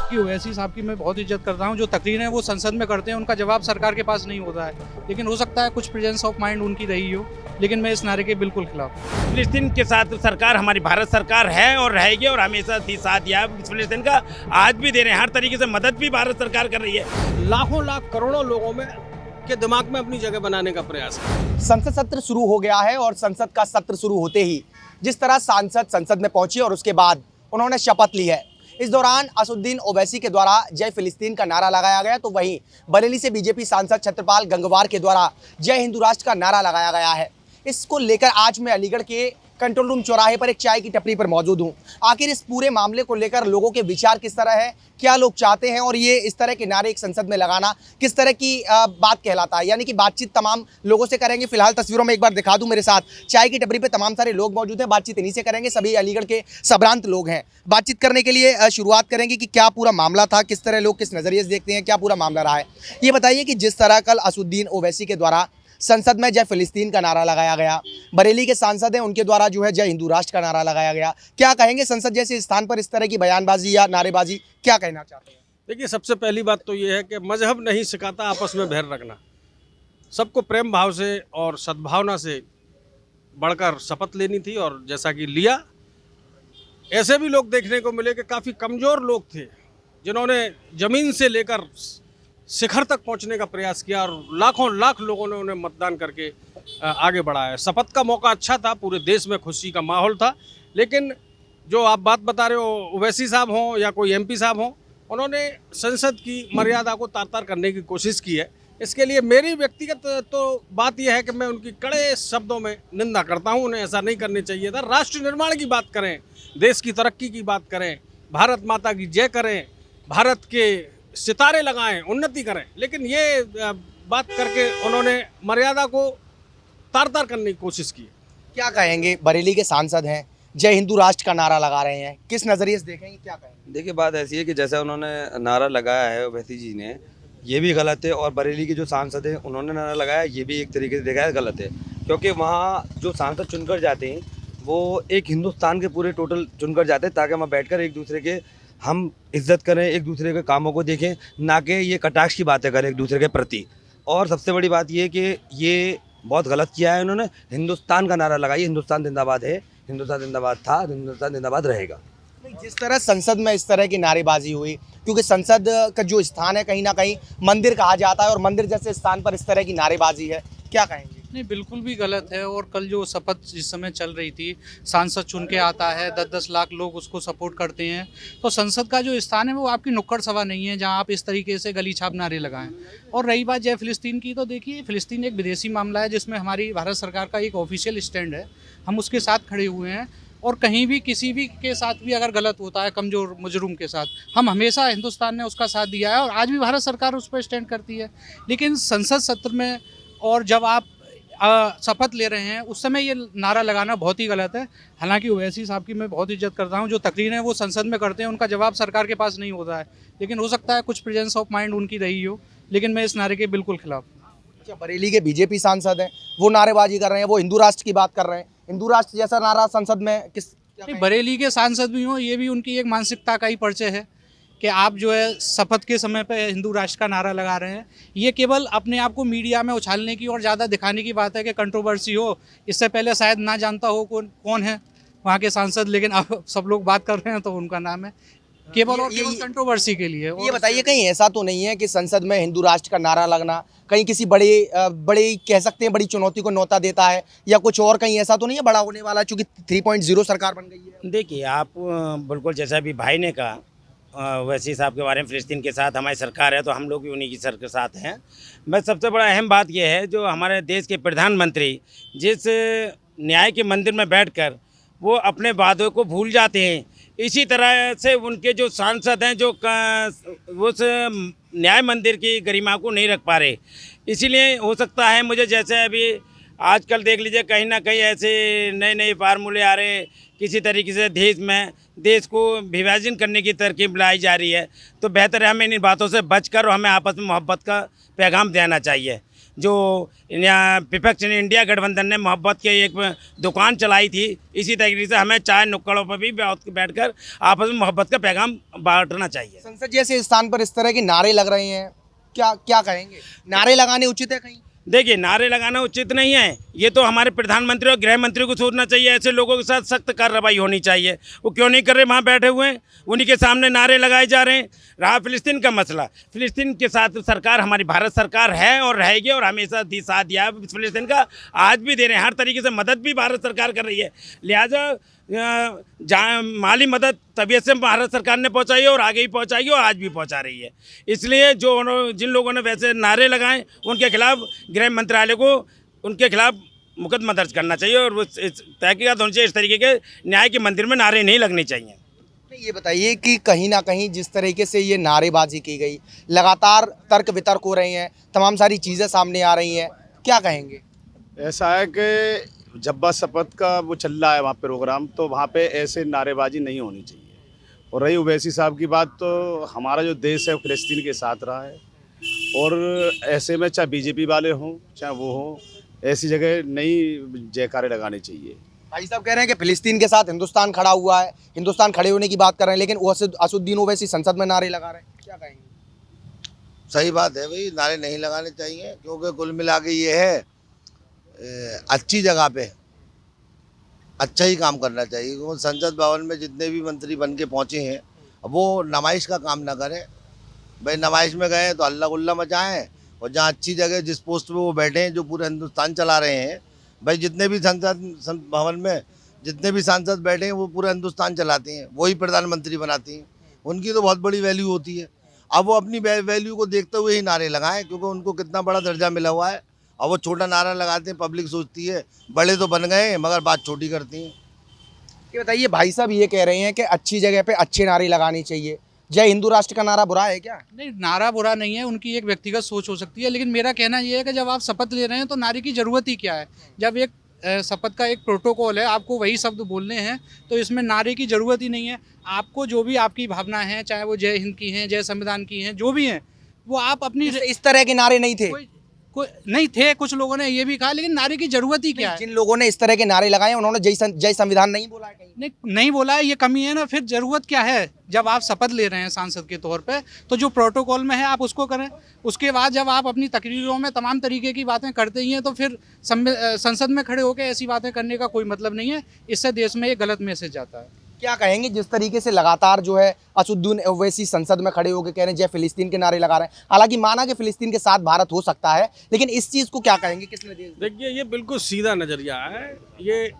कि ओवैसी साहब की मैं बहुत इज्जत करता हूँ। जो तकरीरें वो संसद में करते हैं उनका जवाब सरकार के पास नहीं होता है, लेकिन हो सकता है कुछ प्रेजेंस ऑफ माइंड उनकी रही हो, लेकिन मैं इस नारे के बिल्कुल खिलाफ हूँ। फिलिस्तीन के साथ सरकार हमारी भारत सरकार है और रहेगी और हमेशा थी साथ दिया फिलिस्तीन का, आज भी दे रहे हैं। हर तरीके से मदद भी भारत सरकार कर रही है। लाखों लाख करोड़ों लोगों में के दिमाग में अपनी जगह बनाने का प्रयास है। संसद सत्र शुरू हो गया है और संसद का सत्र शुरू होते ही जिस तरह सांसद संसद में पहुंचे और उसके बाद उन्होंने शपथ ली है, इस दौरान असदुद्दीन ओवैसी के द्वारा जय फिलिस्तीन का नारा लगाया गया, तो वहीं बरेली से बीजेपी सांसद छत्रपाल गंगवार के द्वारा जय हिंदू राष्ट्र का नारा लगाया गया है। इसको लेकर आज मैं अलीगढ़ के कंट्रोल रूम चौराहे पर एक चाय की टपरी पर मौजूद हूं। आखिर इस पूरे मामले को लेकर लोगों के विचार किस तरह है, क्या लोग चाहते हैं और ये इस तरह के नारे एक संसद में लगाना किस तरह की बात कहलाता है, यानी कि बातचीत तमाम लोगों से करेंगे। फिलहाल तस्वीरों में एक बार दिखा दूं, मेरे साथ चाय की टपरी पे तमाम सारे लोग मौजूद हैं। बातचीत इन्हीं से करेंगे, सभी अलीगढ़ के संभ्रांत लोग हैं। बातचीत करने के लिए शुरुआत करेंगे कि क्या पूरा मामला था, किस तरह लोग किस नज़रिए से देखते हैं, क्या पूरा मामला रहा है। ये बताइए कि जिस तरह कल असदुद्दीन ओवैसी के द्वारा संसद में जय फिलिस्तीन का नारा लगाया गया, बरेली के सांसद हैं उनके द्वारा जो है जय हिंदू राष्ट्र का नारा लगाया गया, क्या कहेंगे संसद जैसे स्थान पर इस तरह की बयानबाजी या नारेबाजी, क्या कहना चाहते हैं? देखिए, सबसे पहली बात तो ये है कि मजहब नहीं सिखाता आपस में बैर रखना। सबको प्रेम भाव से और सद्भावना से बढ़कर शपथ लेनी थी और जैसा कि लिया। ऐसे भी लोग देखने को मिले कि काफ़ी कमज़ोर लोग थे जिन्होंने ज़मीन से लेकर शिखर तक पहुंचने का प्रयास किया और लाखों लाख लोगों ने उन्हें मतदान करके आगे बढ़ाया। शपथ का मौका अच्छा था, पूरे देश में खुशी का माहौल था, लेकिन जो आप बात बता रहे हो ओवैसी साहब हों या कोई एमपी साहब हों, उन्होंने संसद की मर्यादा को तार-तार करने की कोशिश की है। इसके लिए मेरी व्यक्तिगत तो बात यह है कि मैं उनकी कड़े शब्दों में निंदा करता हूं। उन्हें ऐसा नहीं करना चाहिए था। राष्ट्र निर्माण की बात करें, देश की तरक्की की बात करें, भारत माता की जय करें, भारत के सितारे लगाएं, उन्नति करें, लेकिन ये बात करके उन्होंने मर्यादा को तार-तार करने की कोशिश की। क्या कहेंगे, बरेली के सांसद हैं, जय हिंदू राष्ट्र का नारा लगा रहे हैं, किस नज़रिए से देखेंगे, क्या कहेंगे? देखिए, बात ऐसी है कि जैसा उन्होंने नारा लगाया है ओवैसी जी ने, ये भी गलत है, और बरेली के जो सांसद हैं उन्होंने नारा लगाया, ये भी एक तरीके से देखा है गलत है, क्योंकि वहाँ जो सांसद चुनकर जाते हैं वो एक हिंदुस्तान के पूरे टोटल चुनकर जाते हैं ताकि वहाँ बैठकर एक दूसरे के हम इज्जत करें, एक दूसरे के कामों को देखें, ना कि ये कटाक्ष की बातें करें एक दूसरे के प्रति। और सबसे बड़ी बात ये कि ये बहुत गलत किया है उन्होंने। हिंदुस्तान का नारा लगाइए, हिंदुस्तान जिंदाबाद है, हिंदुस्तान जिंदाबाद था, हिंदुस्तान जिंदाबाद रहेगा। जिस तरह संसद में इस तरह की नारेबाजी हुई, क्योंकि संसद का जो स्थान है कहीं ना कहीं मंदिर कहा जाता है और मंदिर जैसे स्थान पर इस तरह की नारेबाजी है, क्या कहेंगे? नहीं, बिल्कुल भी गलत है। और कल जो शपथ जिस समय चल रही थी, सांसद चुन के आता है, 10-10 लाख लोग उसको सपोर्ट करते हैं, तो संसद का जो स्थान है वो आपकी नुक्कड़ सभा नहीं है जहां आप इस तरीके से गली छाप नारे लगाएं। और रही बात जय फिलिस्तीन की, तो देखिए फिलिस्तीन एक विदेशी मामला है जिसमें हमारी भारत सरकार का एक ऑफिशियल स्टैंड है, हम उसके साथ खड़े हुए हैं। और कहीं भी किसी भी के साथ भी अगर गलत होता है, कमज़ोर मुजरिम के साथ, हम हमेशा हिंदुस्तान ने उसका साथ दिया है और आज भी भारत सरकार उस पर स्टैंड करती है। लेकिन संसद सत्र में और जब आप शपथ ले रहे हैं उस समय ये नारा लगाना बहुत ही गलत है। हालांकि ओवैसी साहब की मैं बहुत इज्जत करता हूं। जो तकरीरें वो संसद में करते हैं उनका जवाब सरकार के पास नहीं होता है, लेकिन हो सकता है कुछ प्रेजेंस ऑफ माइंड उनकी रही हो, लेकिन मैं इस नारे के बिल्कुल खिलाफ हूँ। अच्छा, बरेली के बीजेपी सांसद हैं, वो नारेबाजी कर रहे हैं, वो हिंदू राष्ट्र की बात कर रहे हैं, हिंदू राष्ट्र जैसा नारा संसद में किस? नहीं, बरेली के सांसद भी हों, ये भी उनकी एक मानसिकता का ही परिचय है कि आप जो है शपथ के समय पे हिंदू राष्ट्र का नारा लगा रहे हैं। ये केवल अपने आप को मीडिया में उछालने की और ज़्यादा दिखाने की बात है कि कंट्रोवर्सी हो। इससे पहले शायद ना जानता हो कौन है वहाँ के सांसद, लेकिन अब सब लोग बात कर रहे हैं तो उनका नाम है, केवल और केवल कंट्रोवर्सी के लिए। ये बताइए, कहीं ऐसा तो नहीं है कि संसद में हिंदू राष्ट्र का नारा लगना कहीं किसी बड़े कह सकते हैं बड़ी चुनौती को न्योता देता है, या कुछ और कहीं ऐसा तो नहीं है बड़ा होने वाला, चूंकि 3.0 सरकार बन गई है? देखिए, आप बिल्कुल जैसा भी भाई ने कहा ओवैसी साहब के बारे में, फिलिस्तीन के साथ हमारी सरकार है तो हम लोग भी उन्हीं की सर के साथ हैं। मैं सबसे बड़ा अहम बात यह है, जो हमारे देश के प्रधानमंत्री जिस न्याय के मंदिर में बैठकर वो अपने वादों को भूल जाते हैं, इसी तरह से उनके जो सांसद हैं जो उस न्याय मंदिर की गरिमा को नहीं रख पा रहे। इसीलिए हो सकता है, मुझे जैसे अभी आजकल देख लीजिए कहीं ना कहीं ऐसे नए नए फार्मूले आ रहे हैं, किसी तरीके से देश को विभाजन करने की तरकीब लाई जा रही है, तो बेहतर है हमें इन बातों से बचकर और हमें आपस में मोहब्बत का पैगाम देना चाहिए। जो विपक्ष ने इंडिया गठबंधन ने मोहब्बत के एक दुकान चलाई थी, इसी तरीके से हमें चाय नुक्कड़ों पर भी बैठकर आपस में मोहब्बत का पैगाम बांटना चाहिए। संसद जैसे स्थान पर इस तरह के नारे लग रहे हैं, क्या क्या कहेंगे? नारे लगाने उचित है कहीं? देखिए, नारे लगाना उचित नहीं है। ये तो हमारे प्रधानमंत्री और गृह मंत्री को सोचना चाहिए। ऐसे लोगों के साथ सख्त कार्रवाई होनी चाहिए। वो क्यों नहीं कर रहे? वहाँ बैठे हुए हैं, उन्हीं के सामने नारे लगाए जा रहे हैं। रहा फिलिस्तीन का मसला, फिलिस्तीन के साथ सरकार हमारी भारत सरकार है और रहेगी और हमेशा साथ दिया है फिलिस्तीन का, आज भी दे रहे हैं। हर तरीके से मदद भी भारत सरकार कर रही है। लिहाजा माली मदद तबीयत से भारत सरकार ने पहुंचाई है और आगे ही पहुंचाएगी और आज भी पहुंचा रही है। इसलिए जिन लोगों ने वैसे नारे लगाए उनके खिलाफ गृह मंत्रालय को उनके खिलाफ मुकदमा दर्ज करना चाहिए और वो तहकीकात होनी चाहिए। इस तरीके के न्याय के मंदिर में नारे नहीं लगने चाहिए। ये बताइए कि कहीं ना कहीं जिस तरीके से ये नारेबाजी की गई, लगातार तर्क वितर्क हो रहे हैं, तमाम सारी चीज़ें सामने आ रही हैं, क्या कहेंगे? ऐसा है कि जब शपथ का वो चल रहा है वहाँ पे प्रोग्राम, तो वहाँ पे ऐसे नारेबाजी नहीं होनी चाहिए। और रही ओवैसी साहब की बात, तो हमारा जो देश है वो फिलिस्तीन के साथ रहा है और ऐसे में चाहे बीजेपी वाले हों चाहे वो हों, ऐसी जगह नई जयकारे लगाने चाहिए। भाई साहब कह रहे हैं कि फिलिस्तीन के साथ हिंदुस्तान खड़ा हुआ है, हिंदुस्तान खड़े होने की बात कर रहे हैं, लेकिन असुद्दीन ओवैसी संसद में नारे लगा रहे हैं, क्या कहेंगे? सही बात है भाई, नारे नहीं लगाने चाहिए, क्योंकि कुल मिला के ये है अच्छी जगह पे अच्छा ही काम करना चाहिए। क्योंकि संसद भवन में जितने भी मंत्री बन के पहुँचे हैं, वो नुमाइश का काम ना करें। भाई नुमाइश में गए तो अल्लाह गुल्ला मचाएँ, और जहाँ अच्छी जगह जिस पोस्ट पे वो बैठे हैं, जो पूरे हिंदुस्तान चला रहे हैं, भाई जितने भी संसद भवन में जितने भी सांसद बैठे हैं वो पूरा हिंदुस्तान चलाते हैं, वही प्रधानमंत्री बनाते हैं, उनकी तो बहुत बड़ी वैल्यू होती है। अब वो अपनी वैल्यू को देखते हुए ही नारे लगाएं, क्योंकि उनको कितना बड़ा दर्जा मिला हुआ है। और वो छोटा नारा लगाते हैं, पब्लिक सोचती है बड़े तो बन गए मगर बात छोटी करती हैं। ये बताइए, भाई साहब ये कह रहे हैं कि अच्छी जगह पे अच्छे नारे लगाने चाहिए, जय हिंदू राष्ट्र का नारा बुरा है क्या? नहीं, नारा बुरा नहीं है, उनकी एक व्यक्तिगत सोच हो सकती है, लेकिन मेरा कहना ये है कि जब आप शपथ ले रहे हैं तो नारे की ज़रूरत ही क्या है? जब एक शपथ का एक प्रोटोकॉल है, आपको वही शब्द बोलने हैं, तो इसमें नारे की ज़रूरत ही नहीं है। आपको जो भी आपकी भावना है, चाहे वो जय हिंद की हैं, जय संविधान की हैं, जो भी हैं, वो आप अपनी इस तरह के नारे नहीं थे? कोई नहीं थे, कुछ लोगों ने ये भी कहा, लेकिन नारे की जरूरत ही क्या है? जिन लोगों ने इस तरह के नारे लगाए उन्होंने जय संविधान नहीं बोला है कहीं? नहीं बोला है, ये कमी है ना। फिर जरूरत क्या है? जब आप शपथ ले रहे हैं सांसद के तौर पे, तो जो प्रोटोकॉल में है आप उसको करें। उसके बाद जब आप अपनी तकरीरों में तमाम तरीके की बातें करते ही हैं, तो फिर संसद में खड़े होकर ऐसी बातें करने का कोई मतलब नहीं है। इससे देश में एक गलत मैसेज जाता है। क्या कहेंगे जिस तरीके से लगातार जो है असुद्दीन ओवैसी संसद में खड़े होकर कह रहे हैं जय फिलिस्तीन के नारे लगा रहे हैं? हालांकि माना कि फिलिस्तीन के साथ भारत हो सकता है, लेकिन इस चीज़ को क्या कहेंगे? किसने दिया? देखिए, ये बिल्कुल सीधा नज़रिया है, ये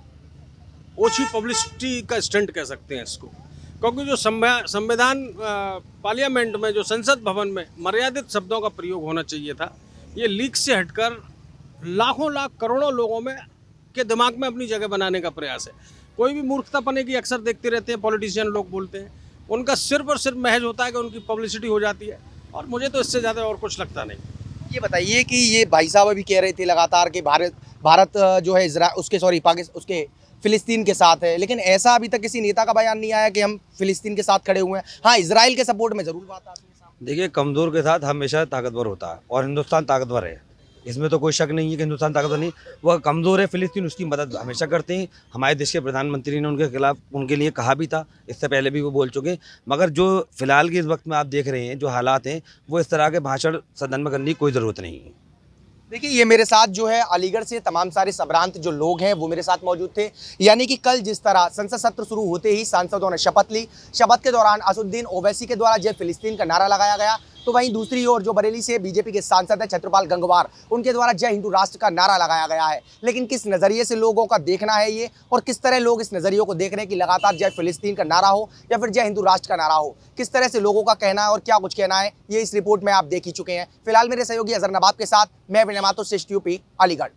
ओछी पब्लिसिटी का स्टंट कह सकते हैं इसको। क्योंकि जो संविधान पार्लियामेंट में, जो संसद भवन में मर्यादित शब्दों का प्रयोग होना चाहिए था, ये लीक से हटकर लाखों लाख करोड़ों लोगों में के दिमाग में अपनी जगह बनाने का प्रयास है। कोई भी मूर्खतापने की अक्सर देखते रहते हैं, पॉलिटिशियन लोग बोलते हैं, उनका सिर्फ और सिर्फ महज होता है कि उनकी पब्लिसिटी हो जाती है, और मुझे तो इससे ज़्यादा और कुछ लगता नहीं। ये बताइए कि ये भाई साहब अभी कह रहे थे लगातार कि भारत जो है उसके फिलिस्तीन के साथ है, लेकिन ऐसा अभी तक किसी नेता का बयान नहीं आया कि हम फिलिस्तीन के साथ खड़े हुए हैं। हाँ, इजराइल के सपोर्ट में ज़रूर बात आती है सामने। देखिए, कमज़ोर के साथ हमेशा ताकतवर होता है, और हिंदुस्तान ताकतवर है, इसमें तो कोई शक नहीं है कि हिंदुस्तान ताकतवर नहीं, वह कमज़ोर है। फिलिस्तीन उसकी मदद हमेशा करते हैं। हमारे देश के प्रधानमंत्री ने उनके खिलाफ उनके लिए कहा भी था, इससे पहले भी वो बोल चुके। मगर जो फिलहाल के इस वक्त में आप देख रहे हैं जो हालात हैं, वो इस तरह के भाषण सदन में करने की कोई ज़रूरत नहीं है। देखिए, ये मेरे साथ जो है अलीगढ़ से तमाम सारे संभ्रांत जो लोग हैं वो मेरे साथ मौजूद थे। यानी कि कल जिस तरह संसद सत्र शुरू होते ही सांसदों ने शपथ ली, शपथ के दौरान असुद्दीन ओवैसी के द्वारा जय फिलिस्तीन का नारा लगाया गया, तो वहीं दूसरी ओर जो बरेली से बीजेपी के सांसद है छत्रपाल गंगवार, उनके द्वारा जय हिंदू राष्ट्र का नारा लगाया गया है। लेकिन किस नज़रिए से लोगों का देखना है ये, और किस तरह लोग इस नज़रिए को देख रहे हैं कि लगातार जय फिलिस्तीन का नारा हो या फिर जय हिंदू राष्ट्र का नारा हो, किस तरह से लोगों का कहना है और क्या कुछ कहना है, ये इस रिपोर्ट में आप देख ही चुके हैं। फिलहाल मेरे सहयोगी अजहर नवाब के साथ मैं विनय माथुर, श्रेष्ठ यूपी, अलीगढ़।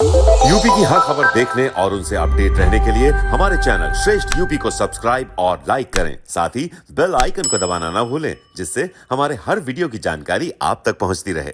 यूपी की हर खबर देखने और उनसे अपडेट रहने के लिए हमारे चैनल श्रेष्ठ यूपी को सब्सक्राइब और लाइक करें। साथ ही बेल आइकन को दबाना ना भूलें, जिससे हमारे हर वीडियो की जानकारी आप तक पहुंचती रहे।